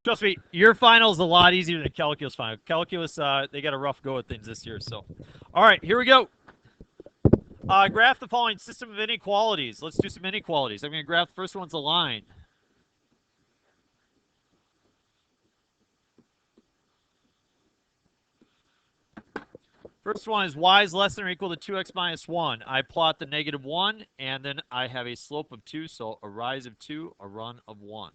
Trust me, your final is a lot easier than calculus final. Calculus, they got a rough go at things this year. So, all right, here we go. Graph the following system of inequalities. Let's do some inequalities. I'm going to graph the first one's a line. First one is y is less than or equal to 2x minus 1. I plot the negative 1, and then I have a slope of 2, so a rise of 2, a run of 1.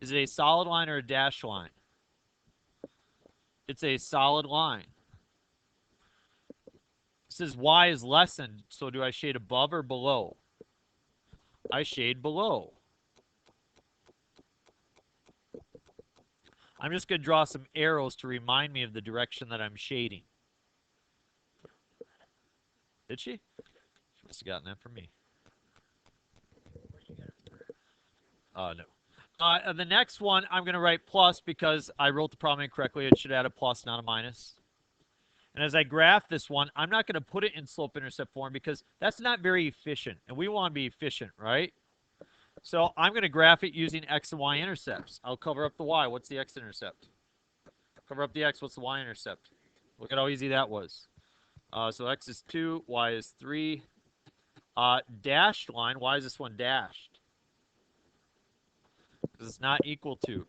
Is it a solid line or a dashed line? It's a solid line. It says y is less than, so do I shade above or below? I shade below. I'm just going to draw some arrows to remind me of the direction that I'm shading. Did she? She must have gotten that from me. No. The next one, I'm going to write plus because I wrote the problem incorrectly. It should add a plus, not a minus. And as I graph this one, I'm not going to put it in slope-intercept form because that's not very efficient. And we want to be efficient, right? So I'm going to graph it using x and y intercepts. I'll cover up the y. What's the x-intercept? Cover up the x. What's the y-intercept? Look at how easy that was. So x is 2, y is 3. Dashed line, why is this one dashed? Because it's not equal to.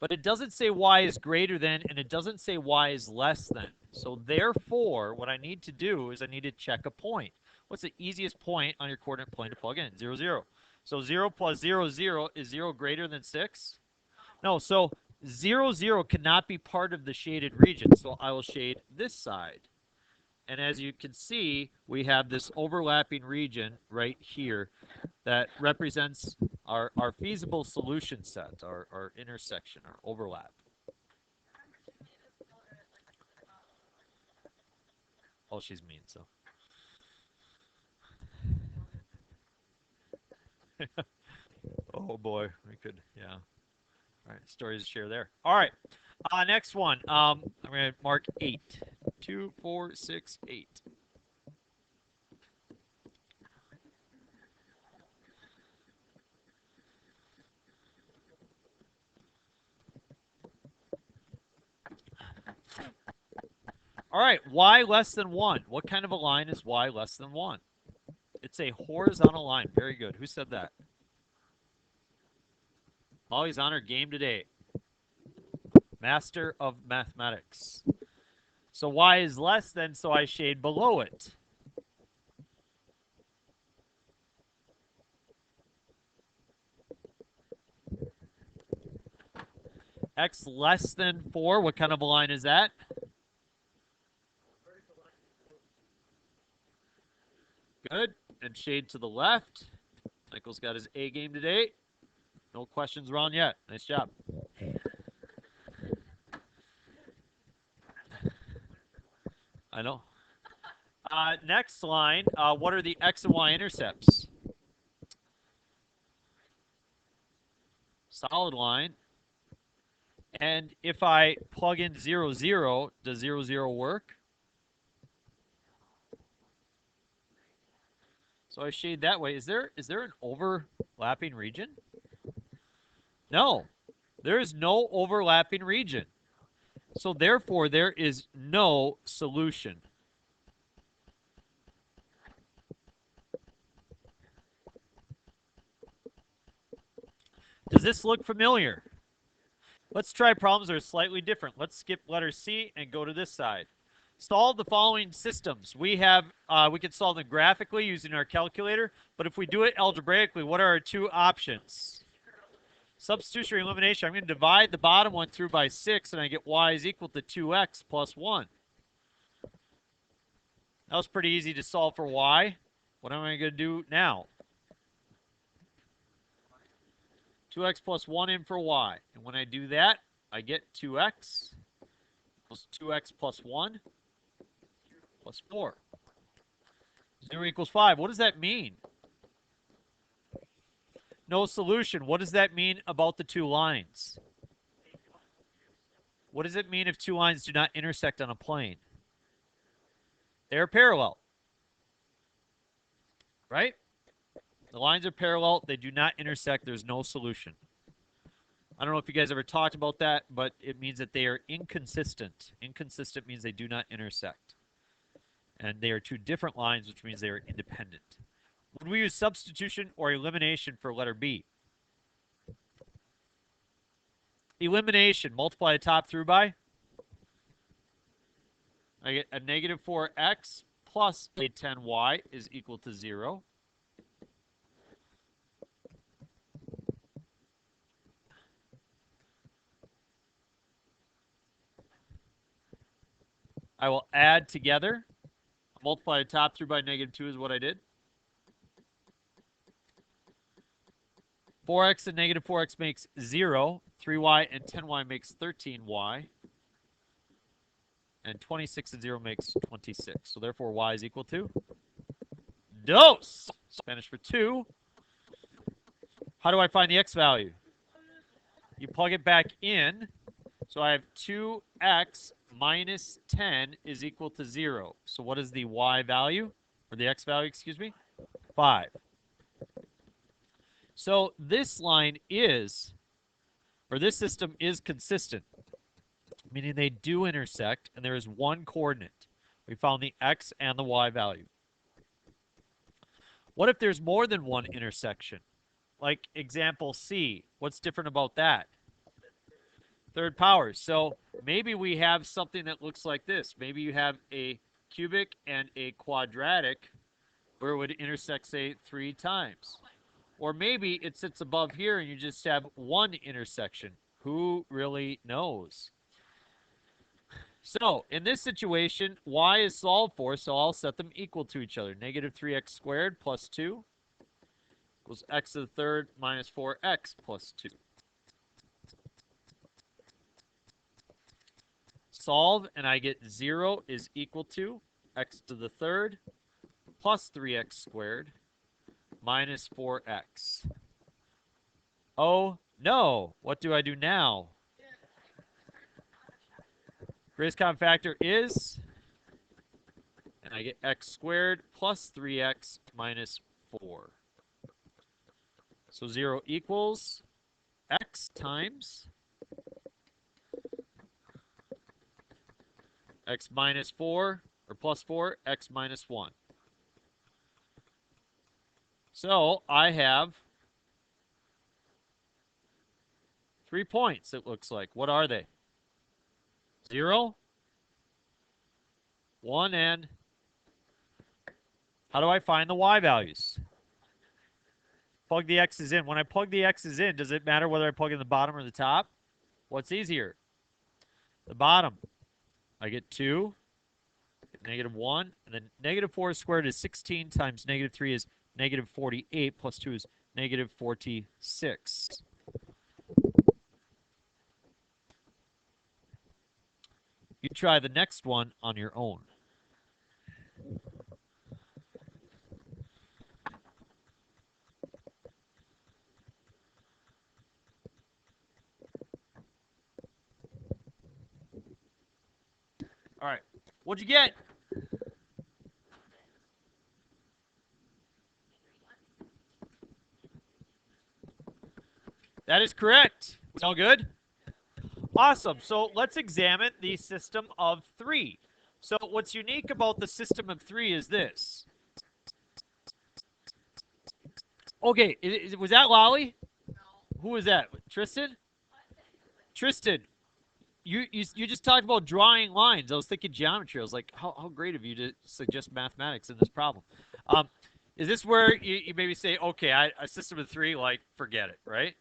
But it doesn't say y is greater than, and it doesn't say y is less than. So therefore, what I need to do is I need to check a point. What's the easiest point on your coordinate plane to plug in? 0, 0. So 0 plus 0, 0. Is 0 greater than 6? No, so 0, 0 cannot be part of the shaded region. So I will shade this side. And as you can see, we have this overlapping region right here that represents our feasible solution set, our intersection, our overlap. Oh, she's mean, so. Oh, boy. We could, yeah. All right, stories to share there. All right, next one. I'm going to mark 8. 2, 4, 6, 8. All right, y less than 1. What kind of a line is y less than 1? It's a horizontal line. Very good. Who said that? Molly's on her game today. Master of mathematics. So y is less than, so I shade below it. X less than 4. What kind of a line is that? Good. And shade to the left. Michael's got his A game today. No questions wrong yet. Nice job. I know. Next line, what are the x and y intercepts? Solid line. And if I plug in 0, 0, does 0, 0 work? So I shade that way. Is there an overlapping region? No. There is no overlapping region. So therefore, there is no solution. Does this look familiar? Let's try problems that are slightly different. Let's skip letter C and go to this side. Solve the following systems. We can solve them graphically using our calculator, but if we do it algebraically, what are our two options? Substitution or elimination. I'm going to divide the bottom one through by 6, and I get y is equal to 2x plus 1. That was pretty easy to solve for y. What am I going to do now? 2x plus 1 in for y. And when I do that, I get 2x equals 2x plus 1 plus 4. 0 equals 5. What does that mean? No solution. What does that mean about the two lines? What does it mean if two lines do not intersect on a plane? They're parallel. Right? The lines are parallel. They do not intersect. There's no solution. I don't know if you guys ever talked about that, but it means that they are inconsistent. Inconsistent means they do not intersect. And they are two different lines, which means they are independent. Would we use substitution or elimination for letter B? Elimination, multiply the top through by. I get a negative 4x plus a 10y is equal to 0. I will add together. Multiply the top through by negative 2 is what I did. 4x and negative 4x makes 0. 3y and 10y makes 13y. And 26 and 0 makes 26. So therefore, y is equal to dos. Spanish for 2. How do I find the x value? You plug it back in. So I have 2x minus 10 is equal to 0. So what is the y value? Or the x value, excuse me? 5. So this line is, or this system is consistent, meaning they do intersect, and there is one coordinate. We found the x and the y value. What if there's more than one intersection? Like example C. What's different about that? Third power. So maybe we have something that looks like this. Maybe you have a cubic and a quadratic where it would intersect, say, 3 times. Or maybe it sits above here and you just have one intersection. Who really knows? So in this situation, y is solved for, so I'll set them equal to each other. Negative 3x squared plus 2 equals x to the third minus 4x plus 2. Solve, and I get 0 is equal to x to the third plus 3x squared minus 4x. Oh, no. What do I do now? Greatest common factor is, and I get x squared plus 3x minus 4. So 0 equals x times x minus 4, or plus 4, x minus 1. So I have 3 points, it looks like. What are they? 0, 1, and how do I find the y values? Plug the x's in. When I plug the x's in, does it matter whether I plug in the bottom or the top? What's easier? The bottom. I get 2, negative 1, and then negative 4 squared is 16 times negative 3 is negative 48, plus 2 is negative 46. You try the next one on your own. All right. What'd you get? That is correct. All good? Awesome. So let's examine the system of 3. So what's unique about the system of 3 is this. Okay, was that Lolly? No. Who was that? Tristan? Tristan, you just talked about drawing lines. I was thinking geometry. I was like, how great of you to suggest mathematics in this problem. Is this where you maybe say, okay, a system of 3, like, forget it, right?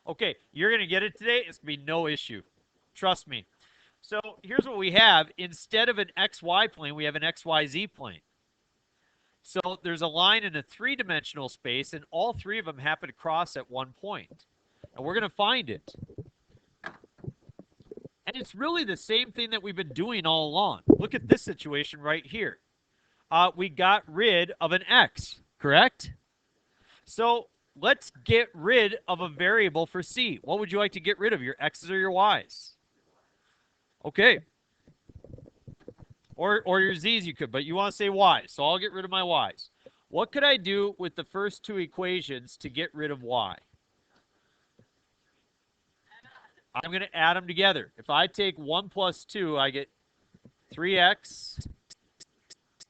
Okay, you're going to get it today. It's going to be no issue. Trust me. So here's what we have. Instead of an XY plane, we have an XYZ plane. So there's a line in a 3-dimensional space, and all 3 of them happen to cross at one point. And we're going to find it. And it's really the same thing that we've been doing all along. Look at this situation right here. We got rid of an X, correct? So let's get rid of a variable for C. What would you like to get rid of, your X's or your Y's? Okay. Or your Z's you could, but you want to say Y's. So I'll get rid of my Y's. What could I do with the first 2 equations to get rid of Y? I'm going to add them together. If I take 1 plus 2, I get 3x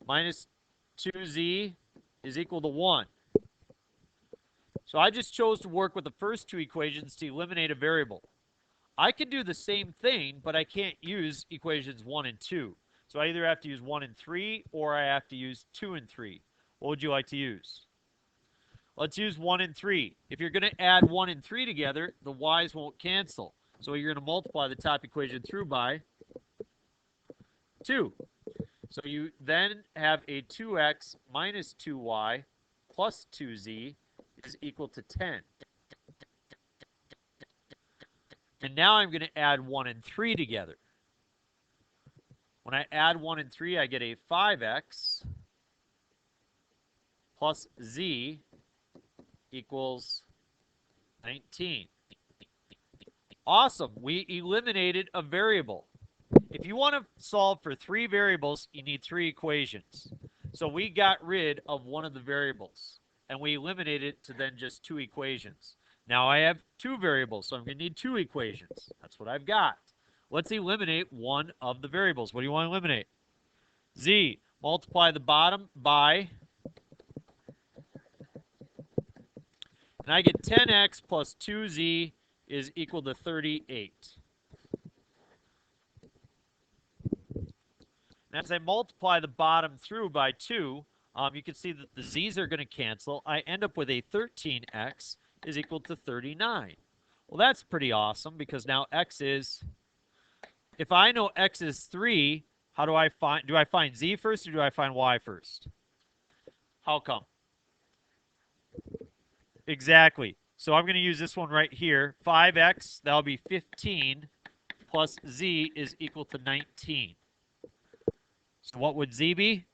minus 2z is equal to 1. So I just chose to work with the first two equations to eliminate a variable. I can do the same thing, but I can't use equations 1 and 2. So I either have to use 1 and 3, or I have to use 2 and 3. What would you like to use? Let's use 1 and 3. If you're going to add 1 and 3 together, the y's won't cancel. So you're going to multiply the top equation through by 2. So you then have a 2x minus 2y plus 2z is equal to 10. And now I'm going to add 1 and 3 together. When I add 1 and 3, I get a 5x plus z equals 19. Awesome. We eliminated a variable. If you want to solve for 3 variables, you need 3 equations. So we got rid of one of the variables, and we eliminated it to then just 2 equations. Now I have 2 variables, so I'm going to need 2 equations. That's what I've got. Let's eliminate one of the variables. What do you want to eliminate? Z. Multiply the bottom by, and I get 10x plus 2z is equal to 38. And as I multiply the bottom through by 2, you can see that the z's are going to cancel. I end up with a 13x is equal to 39. Well, that's pretty awesome, because now x is, if I know x is 3, how do I find z first, or do I find y first? How come? Exactly. So I'm going to use this one right here. 5x, that'll be 15, plus z is equal to 19. So what would z be?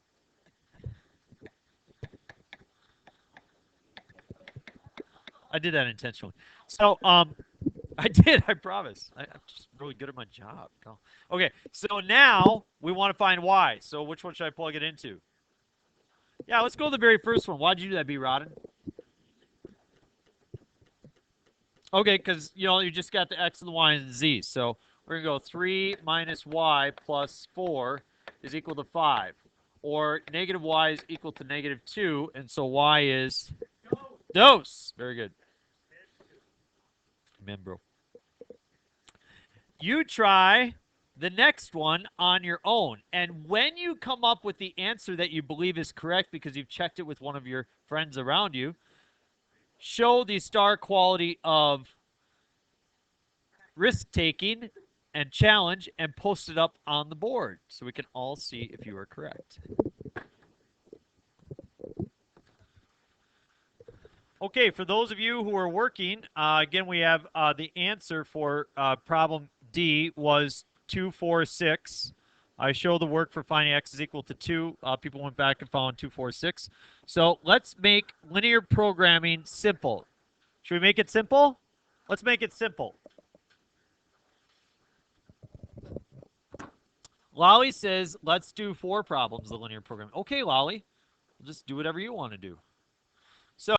I did that intentionally. So I did, I promise. I'm just really good at my job. Okay, so now we want to find y. So which one should I plug it into? Yeah, let's go to the very first one. Why'd you do that, B. Rodden? Okay, because you just got the x and the y and the z. So we're going to go 3 minus y plus 4 is equal to 5. Or negative y is equal to negative 2, and so y is dose. Very good. Amen, bro. You try the next one on your own. And when you come up with the answer that you believe is correct because you've checked it with one of your friends around you, show the star quality of risk-taking and challenge and post it up on the board so we can all see if you are correct. Okay, for those of you who are working, again, we have the answer for problem D was 2, 4, 6. I show the work for finding x is equal to 2. People went back and found 2, 4, 6. So let's make linear programming simple. Should we make it simple? Let's make it simple. Lolly says, let's do 4 problems of linear programming. Okay, Lolly, we'll just do whatever you want to do. So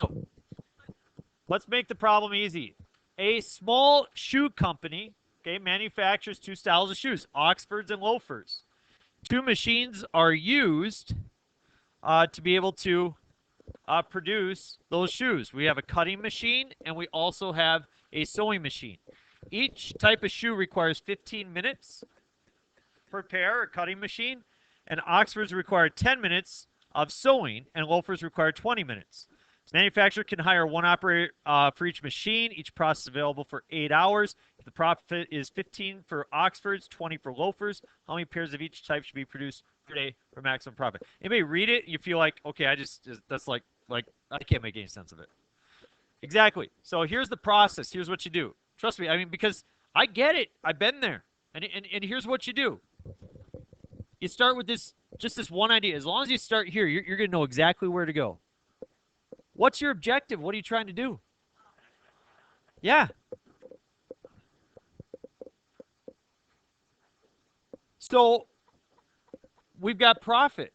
let's make the problem easy. A small shoe company, okay, manufactures 2 styles of shoes, Oxfords and loafers. 2 machines are used to be able to produce those shoes. We have a cutting machine, and we also have a sewing machine. Each type of shoe requires 15 minutes per pair, a cutting machine, and Oxfords require 10 minutes of sewing, and loafers require 20 minutes. The manufacturer can hire 1 operator for each machine. Each process is available for 8 hours. If the profit is 15 for Oxfords, 20 for loafers, how many pairs of each type should be produced per day for maximum profit? Anybody read it? You feel like, okay, that's like I can't make any sense of it. Exactly. So here's the process. Here's what you do. Trust me. I mean, because I get it. I've been there. And here's what you do. You start with just this one idea. As long as you start here, you're going to know exactly where to go. What's your objective? What are you trying to do? Yeah. So we've got profit.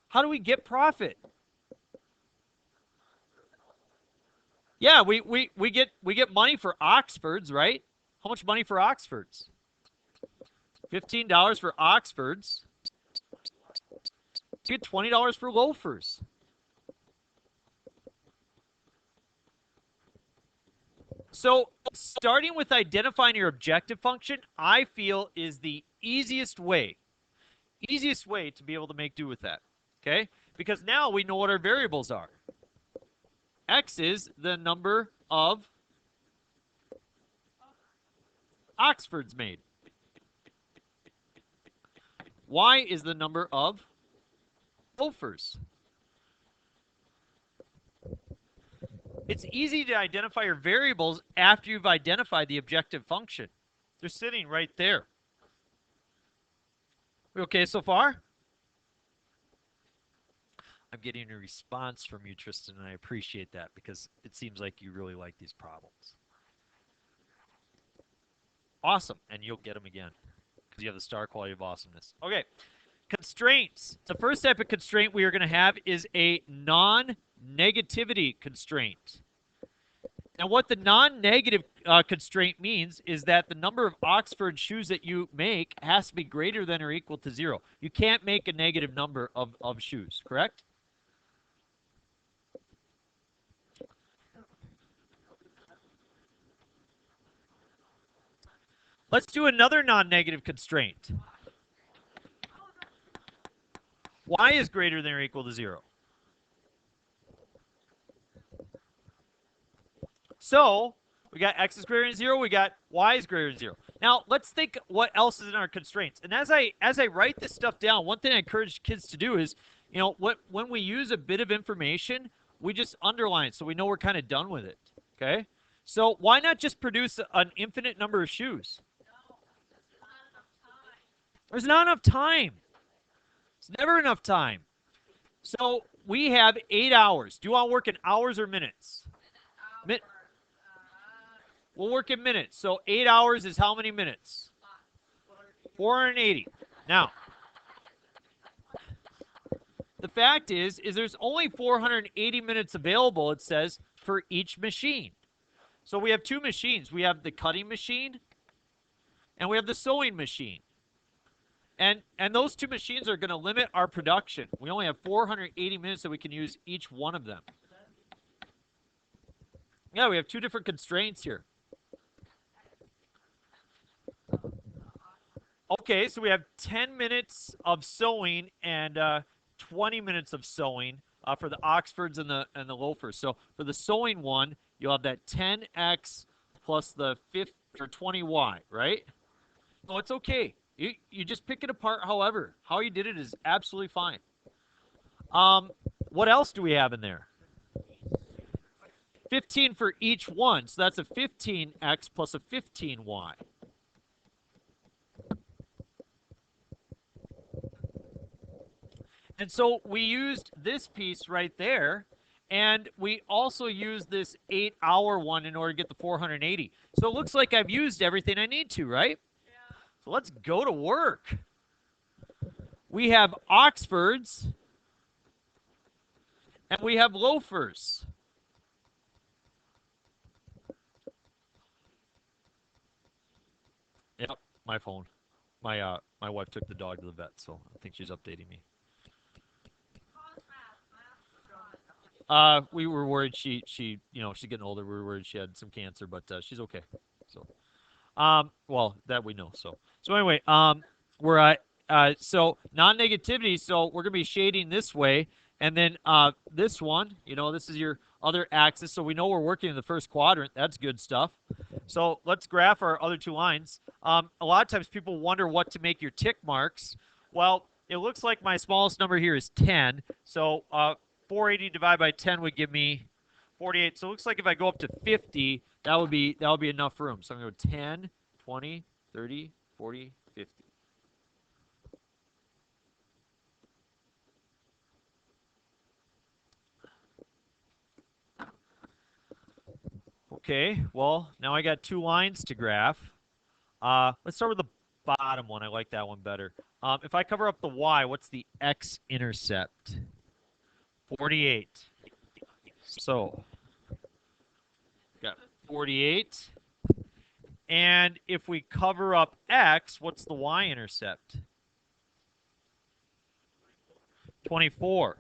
How do we get profit? Yeah, we get money for Oxfords, right? How much money for Oxfords? $15 for Oxfords. You get $20 for loafers. So starting with identifying your objective function, I feel is the easiest way to be able to make do with that, okay? Because now we know what our variables are. X is the number of Oxfords made. Y is the number of loafers. It's easy to identify your variables after you've identified the objective function. They're sitting right there. We okay so far? I'm getting a response from you, Tristan, and I appreciate that because it seems like you really like these problems. Awesome, and you'll get them again because you have the star quality of awesomeness. Okay, constraints. The first type of constraint we are going to have is a non-negativity constraint. Now, what the non-negative constraint means is that the number of Oxford shoes that you make has to be greater than or equal to 0. You can't make a negative number of shoes, correct? Let's do another non-negative constraint. Y is greater than or equal to 0. So we got X is greater than 0. We got Y is greater than 0. Now let's think what else is in our constraints. And as I write this stuff down, one thing I encourage kids to do is, when we use a bit of information, we just underline it so we know we're kind of done with it. Okay. So why not just produce an infinite number of shoes? There's not enough time. It's never enough time. So we have 8 hours. Do you want to work in hours or minutes? We'll work in minutes. So 8 hours is how many minutes? 480. Now, the fact is there's only 480 minutes available, it says, for each machine. So we have 2 machines. We have the cutting machine and we have the sewing machine. And those 2 machines are going to limit our production. We only have 480 minutes that we can use each one of them. Yeah, we have 2 different constraints here. Okay, so we have 10 minutes of sewing and 20 minutes of sewing for the Oxfords and the loafers. So for the sewing one, you'll have that 10x plus the 20y, right? No, it's okay. You just pick it apart however. How you did it is absolutely fine. What else do we have in there? 15 for each one. So that's a 15x plus a 15y. And so we used this piece right there, and we also used this 8-hour one in order to get the 480. So it looks like I've used everything I need to, right? Yeah. So let's go to work. We have Oxfords, and we have loafers. Yep, my phone. My wife took the dog to the vet, so I think she's updating me. We were worried she's getting older. We were worried she had some cancer, but she's okay. So, well, that we know. So anyway, we're at so non-negativity. So we're gonna be shading this way, and then this one, this is your other axis. So we know we're working in the first quadrant. That's good stuff. So let's graph our other 2 lines. A lot of times people wonder what to make your tick marks. Well, it looks like my smallest number here is 10. So 480 divided by 10 would give me 48. So it looks like if I go up to 50, that would be enough room. So I'm going to go 10, 20, 30, 40, 50. Okay, well, now I got 2 lines to graph. Let's start with the bottom one. I like that one better. If I cover up the y, what's the x-intercept? 48. So, got 48. And if we cover up x, what's the y-intercept? 24.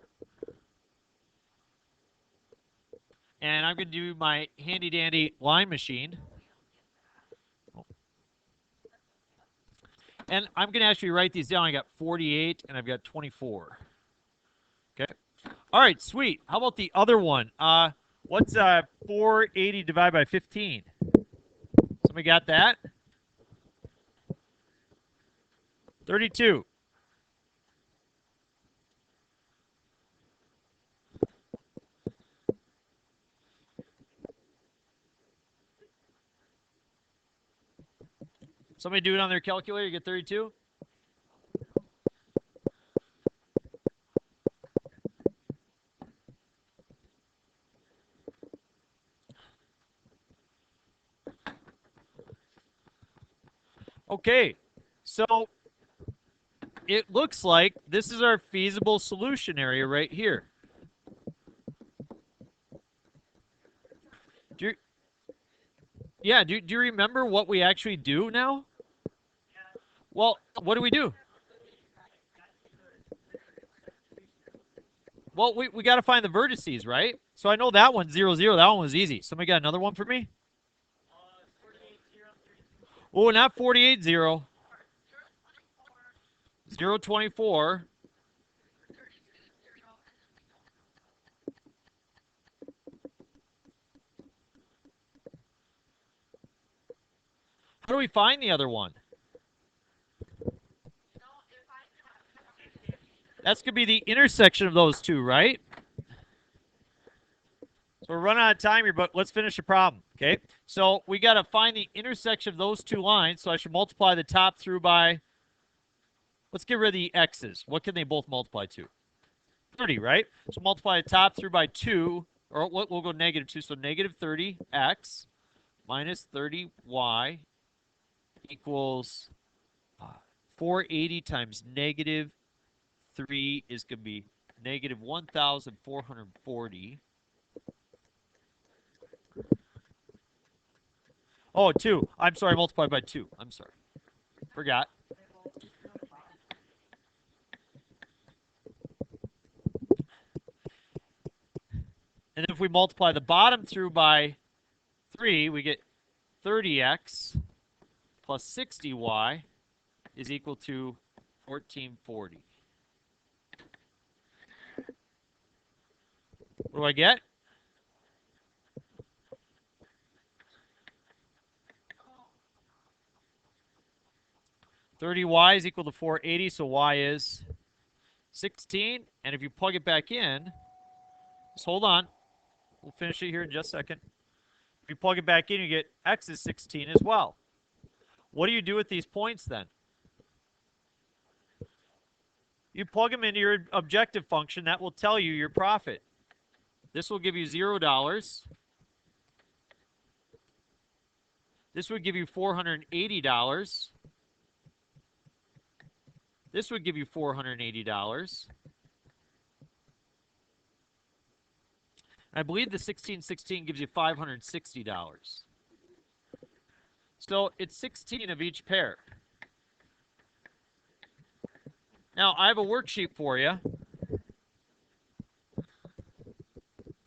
And I'm going to do my handy-dandy line machine. And I'm going to actually write these down. I got 48 and I've got 24. Okay. All right, sweet. How about the other one? What's 480 divided by 15? Somebody got that? 32. Somebody do it on their calculator, you get 32? Okay, so it looks like this is our feasible solution area right here. Do you remember what we actually do now? Well, what do we do? Well, we got to find the vertices, right? So I know that one's 0, 0. That one was easy. Somebody got another one for me? Oh, not 48, 0. 0, 24. How do we find the other one? That's going to be the intersection of those two, right? So we're running out of time here, but let's finish the problem, okay? So we got to find the intersection of those two lines. So I should multiply the top through by, let's get rid of the x's. What can they both multiply to? 30, right? So multiply the top through by 2, or we'll go negative 2. So negative 30x minus 30y equals 480 times negative 3 is going to be negative 1,440. Oh, 2. I'm sorry, multiplied by 2. I'm sorry. Forgot. And if we multiply the bottom through by 3, we get 30x plus 60y is equal to 1440. What do I get? $30y is equal to 480, so y is 16. And if you plug it back in, just hold on. We'll finish it here in just a second. If you plug it back in, you get x is 16 as well. What do you do with these points then? You plug them into your objective function. That will tell you your profit. This will give you $0. This would give you $480. This would give you $480. I believe the 1616 gives you $560. So it's 16 of each pair. Now, I have a worksheet for you.